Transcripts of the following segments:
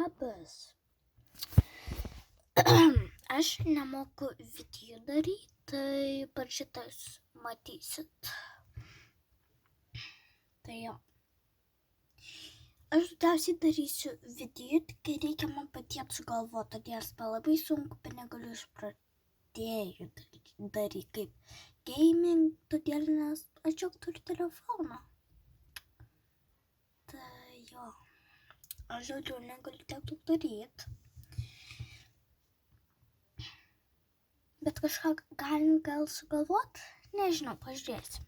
labas. Aš nemoku video daryti, tai per šitas matysit. Tai jo. Aš daugiausiai darysiu video, tik reikia man patiems sugalvoti, todėl labai sunku, bet negaliu iš pradėjų daryti kaip gaming, todėl nes aš jau turiu telefoną. Tai jo, aš daugiau negaliu tiek daug daryti. Bet kažką galim gal sugalvoti? Nežinau, pažiūrėsim.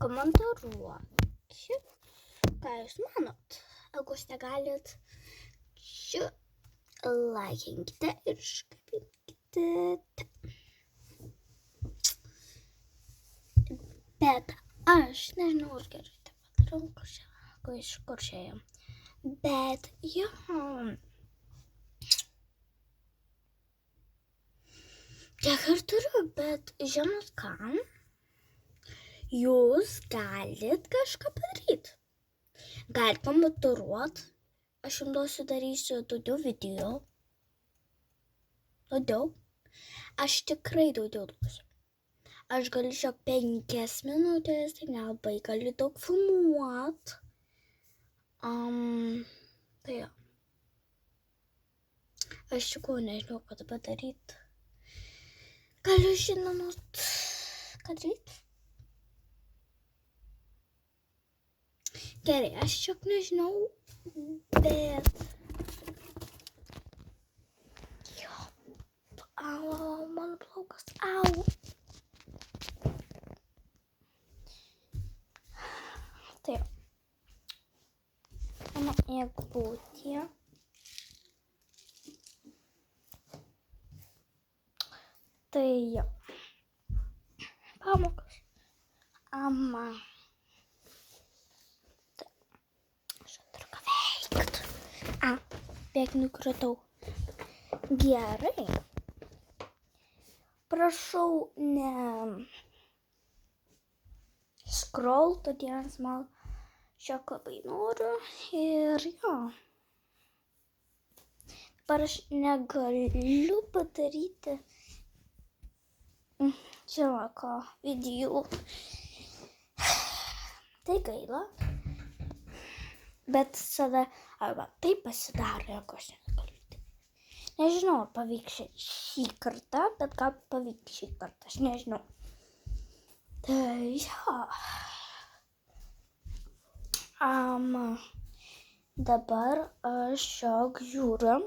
Komentuokit, ką jūs manot. Jeigu jūs negalit, laikinkite ir iškabinkite. Bet aš nežinau, aš gerai taip padarau, kur čia ėjom. Bet jo. Tiek ir turiu, bet žinot ką? Jūs galit kažką padaryti. Galit komentuoti. Aš jums duosiu darysiu daugiau video. Daugiau. Aš tikrai daugiau duosiu. Aš galiu 5 minutės, tai nelabai galiu daug filmuoti. Tai jo. Aš tikrųjų nežinau, ką padaryti. Galiu žinot, ką daryti? Gerai, aš tiek nežinau, bet... Jo, au, mano plaukas, au. Tai jo. Mano eglutė. Tai jo. Pamokas. Ama. Tai. Aš turiu ką veikti. Beveik nukritau. Gerai. Prašau, ne scroll, todėl man šiek labai noriu. Ir jo. Dabar aš negaliu padaryti ko video. Tai gaila. Bet tada arba taip pasidaro, jeigu aš negaliu. Nežinau, ar pavyks šį kartą, bet gal pavyks šį kartą, aš nežinau. Tai jo. Dabar aš šiok žiūriu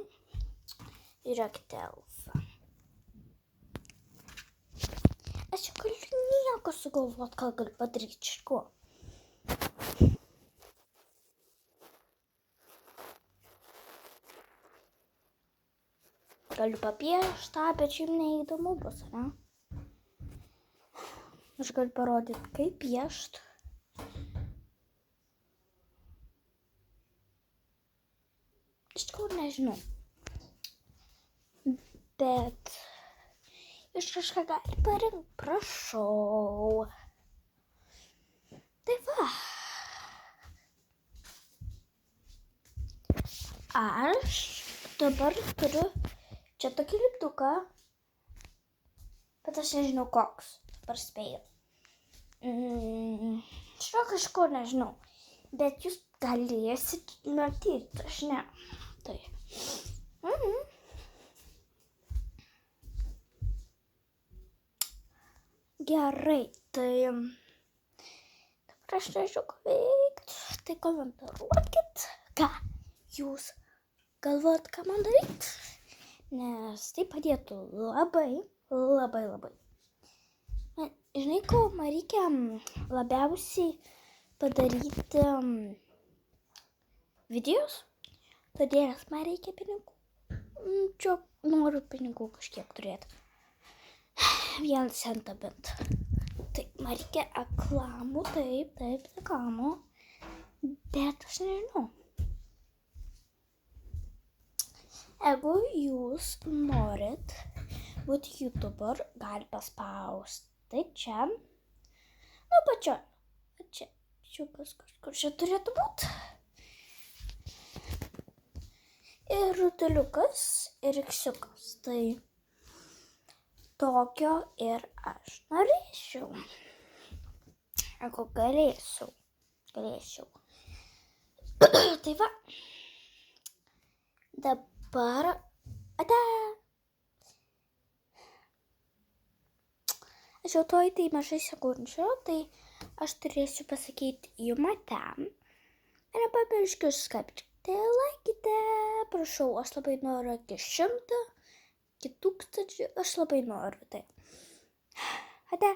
į Rektelfą. Aš jau galiu nieko sugalvoti, ką galiu padaryti šiko. Galiu papiešti, bet šiaip neįdomu bus, ne? Aš galiu parodyti, kaip piešti. Iš tikrųjų nežinau. Bet iš kažką gali parinkti, prašau. Tai va. Aš dabar turiu čia tokį lipduką, bet aš nežinau koks. Dabar spėjau. Kažko nežinau, bet jūs galėsit matyti, aš ne. Tai. Gerai, tai dabar aš nežinau ką veikti. Tai komentuokit, ką jūs galvojat, ką man daryti. Nes tai padėtų labai. Žinai, ko man reikia labiausiai padaryti videos, todėl man reikia pinigų. Čia noriu pinigų kažkiek turėti. 1 centą bent. Tai man reikia reklamų, taip, reklamų, bet aš nežinau. Jeigu jūs norit būti YouTuber, gali paspausti čia. Nu, pačioj. Čia kažkur čia turėtų būti. ir rutuliukas ir iksiukas. Tai tokio ir aš norėčiau. Jeigu galėčiau. Tai va. Dabar. Ate. Aš jau toj tai mažai sekundžių, tai aš turėsiu pasakyti jum ate. Ir nepamirškite skambinti, laikyti. Prašau, aš labai noriu iki 100, iki 1000, aš labai noriu tai. Ate.